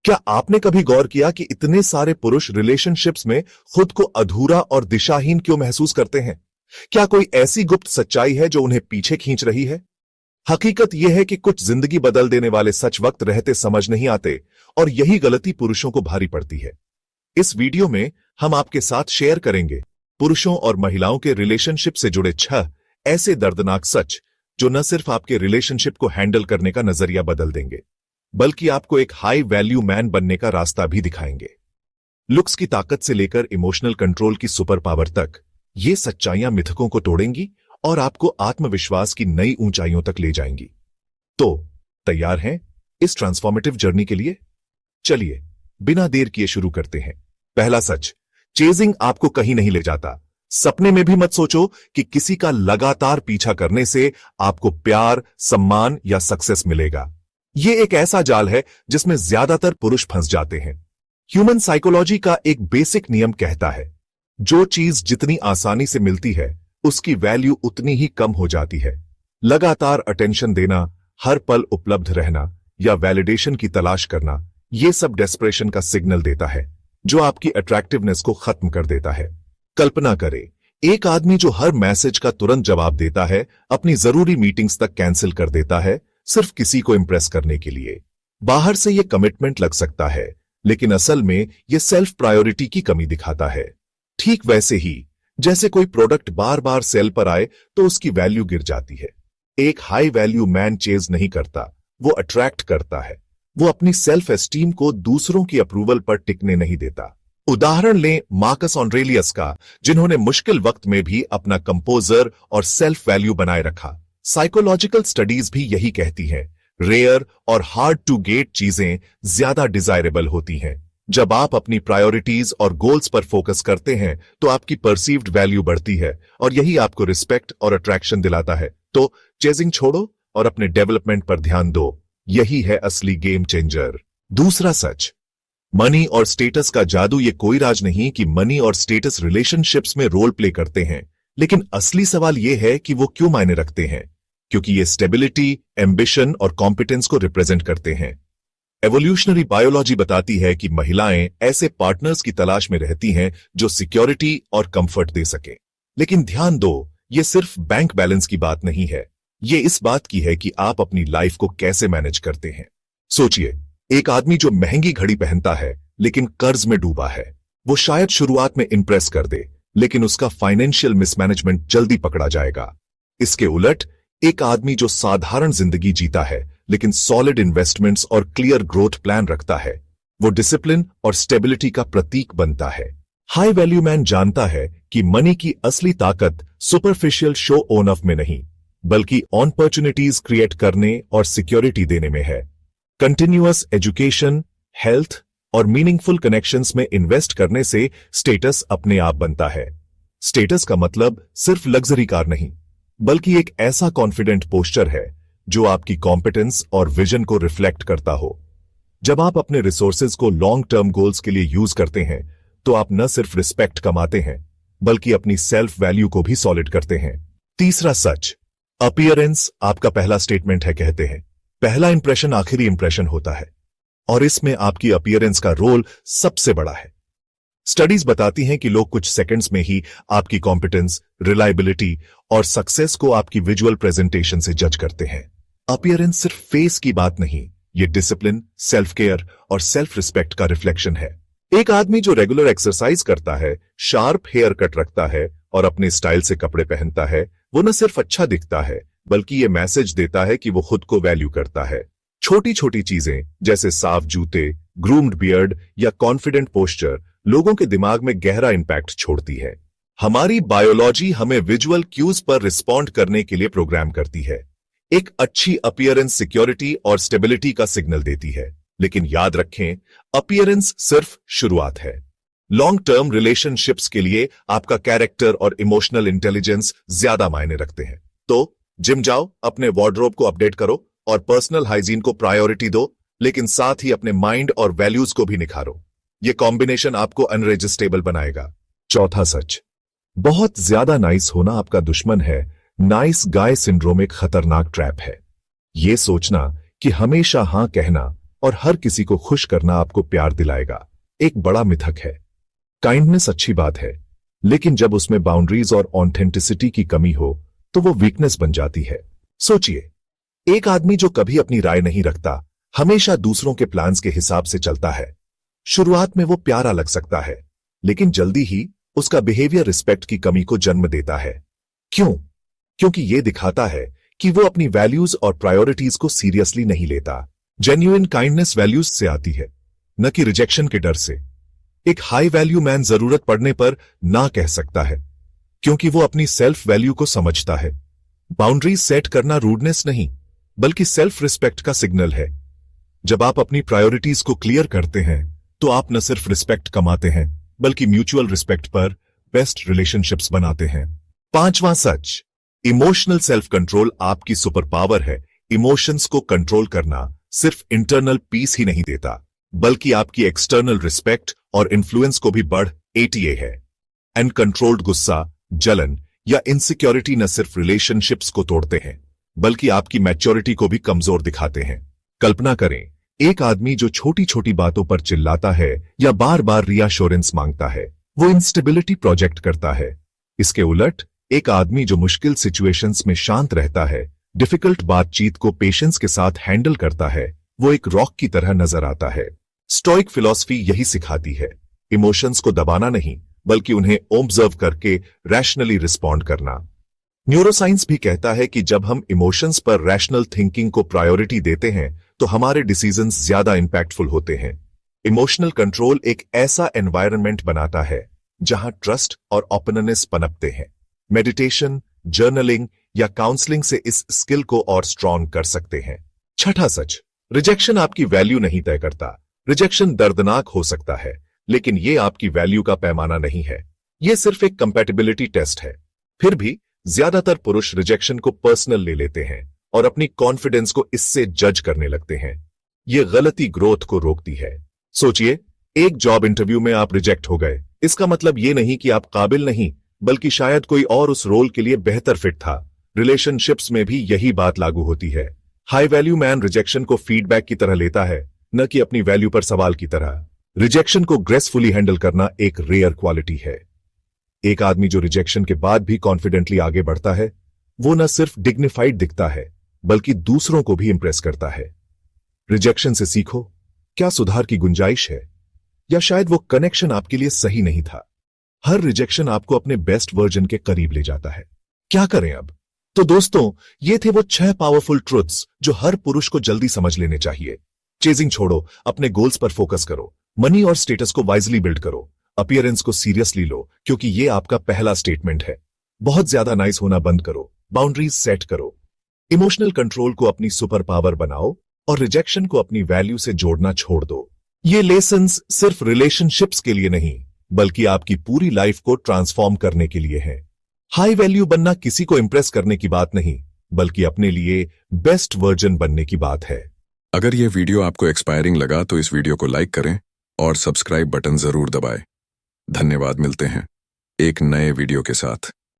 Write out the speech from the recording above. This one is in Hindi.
क्या आपने कभी गौर किया कि इतने सारे पुरुष रिलेशनशिप्स में खुद को अधूरा और दिशाहीन क्यों महसूस करते हैं? क्या कोई ऐसी गुप्त सच्चाई है जो उन्हें पीछे खींच रही है? हकीकत यह है कि कुछ जिंदगी बदल देने वाले सच वक्त रहते समझ नहीं आते और यही गलती पुरुषों को भारी पड़ती है। इस वीडियो में हम आपके साथ शेयर करेंगे पुरुषों और महिलाओं के रिलेशनशिप से जुड़े 6 ऐसे दर्दनाक सच जो न सिर्फ आपके रिलेशनशिप को हैंडल करने का नजरिया बदल देंगे, बल्कि आपको एक हाई वैल्यू मैन बनने का रास्ता भी दिखाएंगे। लुक्स की ताकत से लेकर इमोशनल कंट्रोल की सुपर पावर तक, ये सच्चाइयां मिथकों को तोड़ेंगी और आपको आत्मविश्वास की नई ऊंचाइयों तक ले जाएंगी। तो तैयार हैं इस ट्रांसफॉर्मेटिव जर्नी के लिए? चलिए बिना देर किए शुरू करते हैं। पहला सच, चेजिंग आपको कहीं नहीं ले जाता। सपने में भी मत सोचो कि किसी का लगातार पीछा करने से आपको प्यार, सम्मान या सक्सेस मिलेगा। यह एक ऐसा जाल है जिसमें ज्यादातर पुरुष फंस जाते हैं। ह्यूमन साइकोलॉजी का एक बेसिक नियम कहता है, जो चीज जितनी आसानी से मिलती है उसकी वैल्यू उतनी ही कम हो जाती है। लगातार अटेंशन देना, हर पल उपलब्ध रहना या वैलिडेशन की तलाश करना, यह सब डेस्परेशन का सिग्नल देता है जो आपकी अट्रैक्टिवनेस को खत्म कर देता है। कल्पना करें, एक आदमी जो हर मैसेज का तुरंत जवाब देता है, अपनी जरूरी मीटिंग्स तक कैंसिल कर देता है सिर्फ किसी को इंप्रेस करने के लिए। बाहर से यह कमिटमेंट लग सकता है, लेकिन असल में यह सेल्फ प्रायोरिटी की कमी दिखाता है। ठीक वैसे ही जैसे कोई प्रोडक्ट बार बार सेल पर आए तो उसकी वैल्यू गिर जाती है। एक हाई वैल्यू मैन चेज नहीं करता, वो अट्रैक्ट करता है। वो अपनी सेल्फ एस्टीम को दूसरों की अप्रूवल पर टिकने नहीं देता। उदाहरण लें मार्कस ऑरेलियस का, जिन्होंने मुश्किल वक्त में भी अपना कंपोजर और सेल्फ वैल्यू बनाए रखा। साइकोलॉजिकल स्टडीज भी यही कहती हैं, रेयर और हार्ड टू गेट चीजें ज्यादा डिजायरेबल होती हैं। जब आप अपनी प्रायोरिटीज और गोल्स पर फोकस करते हैं तो आपकी परसीव्ड वैल्यू बढ़ती है और यही आपको रिस्पेक्ट और अट्रैक्शन दिलाता है। तो चेजिंग छोड़ो और अपने डेवलपमेंट पर ध्यान दो। यही है असली गेम चेंजर। दूसरा सच, मनी और स्टेटस का जादू। ये कोई राज नहीं कि मनी और स्टेटस रिलेशनशिप्स में रोल प्ले करते हैं, लेकिन असली सवाल यह है कि वो क्यों मायने रखते हैं। क्योंकि ये स्टेबिलिटी, एम्बिशन और कॉम्पिटेंस को रिप्रेजेंट करते हैं। एवोल्यूशनरी बायोलॉजी बताती है कि महिलाएं ऐसे पार्टनर्स की तलाश में रहती हैं जो सिक्योरिटी और कंफर्ट दे सके। लेकिन ध्यान दो, ये सिर्फ बैंक बैलेंस की बात नहीं है, ये इस बात की है कि आप अपनी लाइफ को कैसे मैनेज करते हैं। सोचिए, एक आदमी जो महंगी घड़ी पहनता है लेकिन कर्ज में डूबा है, वो शायद शुरुआत में इंप्रेस कर दे, लेकिन उसका फाइनेंशियल मिसमैनेजमेंट जल्दी पकड़ा जाएगा। इसके उलट एक आदमी जो साधारण जिंदगी जीता है लेकिन सॉलिड इन्वेस्टमेंट्स और क्लियर ग्रोथ प्लान रखता है, वो डिसिप्लिन और स्टेबिलिटी का प्रतीक बनता है। हाई वैल्यू मैन जानता है कि मनी की असली ताकत सुपरफिशियल शो ऑन ऑफ में नहीं, बल्कि अपॉर्चुनिटीज क्रिएट करने और सिक्योरिटी देने में है। कंटिन्यूअस एजुकेशन, हेल्थ और मीनिंगफुल कनेक्शंस में इन्वेस्ट करने से स्टेटस अपने आप बनता है। स्टेटस का मतलब सिर्फ लग्जरी कार नहीं, बल्कि एक ऐसा कॉन्फिडेंट पोस्चर है जो आपकी कॉम्पिटेंस और विजन को रिफ्लेक्ट करता हो। जब आप अपने रिसोर्सेज को लॉन्ग टर्म गोल्स के लिए यूज करते हैं तो आप न सिर्फ रिस्पेक्ट कमाते हैं, बल्कि अपनी सेल्फ वैल्यू को भी सॉलिड करते हैं। तीसरा सच, अपीयरेंस आपका पहला स्टेटमेंट है। कहते हैं पहला इंप्रेशन आखिरी इंप्रेशन होता है, और इसमें आपकी अपीयरेंस का रोल सबसे बड़ा है। स्टडीज बताती हैं कि लोग कुछ सेकंड्स में ही आपकी कॉम्पिटेंस, रिलायबिलिटी और सक्सेस को आपकी विजुअल प्रेजेंटेशन से जज करते हैं। अपीयरेंस सिर्फ फेस की बात नहीं, ये डिसिप्लिन, सेल्फ केयर और सेल्फ रिस्पेक्ट का रिफ्लेक्शन है। एक आदमी जो रेगुलर एक्सरसाइज करता है, शार्प हेयर कट रखता है और अपने स्टाइल से कपड़े पहनता है, वो न सिर्फ अच्छा दिखता है, बल्कि ये मैसेज देता है कि वो खुद को वैल्यू करता है। छोटी छोटी चीजें जैसे साफ जूते, ग्रूम्ड बियर्ड या कॉन्फिडेंट पोस्चर लोगों के दिमाग में गहरा इंपैक्ट छोड़ती है। हमारी बायोलॉजी हमें विजुअल क्यूज पर रिस्पॉन्ड करने के लिए प्रोग्राम करती है। एक अच्छी अपीयरेंस सिक्योरिटी और स्टेबिलिटी का सिग्नल देती है, लेकिन याद रखें, अपीयरेंस सिर्फ शुरुआत है। लॉन्ग टर्म रिलेशनशिप्स के लिए आपका कैरेक्टर और इमोशनल इंटेलिजेंस ज्यादा मायने रखते हैं। तो जिम जाओ, अपने वार्डरोब को अपडेट करो और पर्सनल हाइजीन को प्रायोरिटी दो, लेकिन साथ ही अपने माइंड और वैल्यूज को भी निखारो। यह कॉम्बिनेशन आपको अनरेजिस्टेबल बनाएगा। चौथा सच, बहुत ज्यादा नाइस होना आपका दुश्मन है। नाइस गाय सिंड्रोम एक खतरनाक ट्रैप है। यह सोचना कि हमेशा हां कहना और हर किसी को खुश करना आपको प्यार दिलाएगा, एक बड़ा मिथक है। काइंडनेस अच्छी बात है, लेकिन जब उसमें बाउंड्रीज और ऑथेंटिसिटी की कमी हो तो वो वीकनेस बन जाती है। सोचिए, एक आदमी जो कभी अपनी राय नहीं रखता, हमेशा दूसरों के प्लान्स के हिसाब से चलता है। शुरुआत में वो प्यारा लग सकता है, लेकिन जल्दी ही उसका बिहेवियर रिस्पेक्ट की कमी को जन्म देता है। क्यों? क्योंकि ये दिखाता है कि वो अपनी वैल्यूज और प्रायोरिटीज को सीरियसली नहीं लेता। जेन्युइन काइंडनेस वैल्यूज से आती है, न कि रिजेक्शन के डर से। एक हाई वैल्यू मैन जरूरत पड़ने पर ना कह सकता है, क्योंकि वो अपनी सेल्फ वैल्यू को समझता है। बाउंड्रीज सेट करना रूडनेस नहीं, बल्कि सेल्फ रिस्पेक्ट का सिग्नल है। जब आप अपनी प्रायोरिटीज को क्लियर करते हैं, तो आप न सिर्फ रिस्पेक्ट कमाते हैं, बल्कि म्यूचुअल रिस्पेक्ट पर बेस्ट रिलेशनशिप्स बनाते हैं। पांचवां सच, इमोशनल सेल्फ कंट्रोल आपकी सुपर पावर है। इमोशंस को कंट्रोल करना सिर्फ इंटरनल पीस ही नहीं देता, बल्कि आपकी एक्सटर्नल रिस्पेक्ट और इन्फ्लुएंस को भी बढ़ एटीए है। अनकंट्रोल्ड गुस्सा, जलन या इनसिक्योरिटी न सिर्फ रिलेशनशिप्स को तोड़ते हैं, बल्कि आपकी मैच्योरिटी को भी कमजोर दिखाते हैं। कल्पना करें, एक आदमी जो छोटी छोटी बातों पर चिल्लाता है या बार बार रीअश्योरेंस मांगता है, वो इंस्टेबिलिटी प्रोजेक्ट करता है। इसके उलट एक आदमी जो मुश्किल सिचुएशंस में शांत रहता है, डिफिकल्ट बातचीत को पेशेंस के साथ हैंडल करता है, वो एक रॉक की तरह नजर आता है। स्टोइक फिलॉसफी यही सिखाती है, इमोशंस को दबाना नहीं, बल्कि उन्हें ऑब्जर्व करके रैशनली रिस्पॉन्ड करना। न्यूरोसाइंस भी कहता है कि जब हम इमोशंस पर रैशनल थिंकिंग को प्रायोरिटी देते हैं, तो हमारे डिसीजंस ज्यादा इंपैक्टफुल होते हैं। इमोशनल कंट्रोल एक ऐसा एनवायरनमेंट बनाता है जहां ट्रस्ट और ओपननेस पनपते हैं। मेडिटेशन, जर्नलिंग या काउंसलिंग से इस स्किल को और स्ट्रॉन्ग कर सकते हैं। छठा सच, रिजेक्शन आपकी वैल्यू नहीं तय करता। रिजेक्शन दर्दनाक हो सकता है, लेकिन यह आपकी वैल्यू का पैमाना नहीं है। यह सिर्फ एक कंपैटिबिलिटी टेस्ट है। फिर भी ज्यादातर पुरुष रिजेक्शन को पर्सनल ले लेते हैं और अपनी कॉन्फिडेंस को इससे जज करने लगते हैं। यह गलती ग्रोथ को रोकती है। सोचिए, एक जॉब इंटरव्यू में आप रिजेक्ट हो गए, इसका मतलब यह नहीं कि आप काबिल नहीं, बल्कि शायद कोई और उस रोल के लिए बेहतर फिट था। रिलेशनशिप्स में भी यही बात लागू होती है। हाई वैल्यू मैन रिजेक्शन को फीडबैक की तरह लेता है, न कि अपनी वैल्यू पर सवाल की तरह। रिजेक्शन को ग्रेसफुली हैंडल करना एक रेयर क्वालिटी है। एक आदमी जो रिजेक्शन के बाद भी कॉन्फिडेंटली आगे बढ़ता है, वो न सिर्फ डिग्निफाइड दिखता है, बल्कि दूसरों को भी इंप्रेस करता है। रिजेक्शन से सीखो, क्या सुधार की गुंजाइश है, या शायद वो कनेक्शन आपके लिए सही नहीं था। हर रिजेक्शन आपको अपने बेस्ट वर्जन के करीब ले जाता है। क्या करें अब? तो दोस्तों, ये थे वो 6 पावरफुल ट्रुथ्स जो हर पुरुष को जल्दी समझ लेने चाहिए। चेजिंग छोड़ो, अपने गोल्स पर फोकस करो। मनी और स्टेटस को वाइजली बिल्ड करो। अपीयरेंस को सीरियसली लो, क्योंकि ये आपका पहला स्टेटमेंट है। बहुत ज्यादा नाइस होना बंद करो। बाउंड्रीज सेट करो। इमोशनल कंट्रोल को अपनी सुपर पावर बनाओ और रिजेक्शन को अपनी वैल्यू से जोड़ना छोड़ दो। ये लेसन्स सिर्फ रिलेशनशिप्स के लिए नहीं, बल्कि आपकी पूरी लाइफ को ट्रांसफॉर्म करने के लिए है। हाई वैल्यू बनना किसी को इंप्रेस करने की बात नहीं, बल्कि अपने लिए बेस्ट वर्जन बनने की बात है। अगर ये वीडियो आपको एक्सपायरिंग लगा तो इस वीडियो को लाइक करें और सब्सक्राइब बटन जरूर दबाएं। धन्यवाद। मिलते हैं एक नए वीडियो के साथ।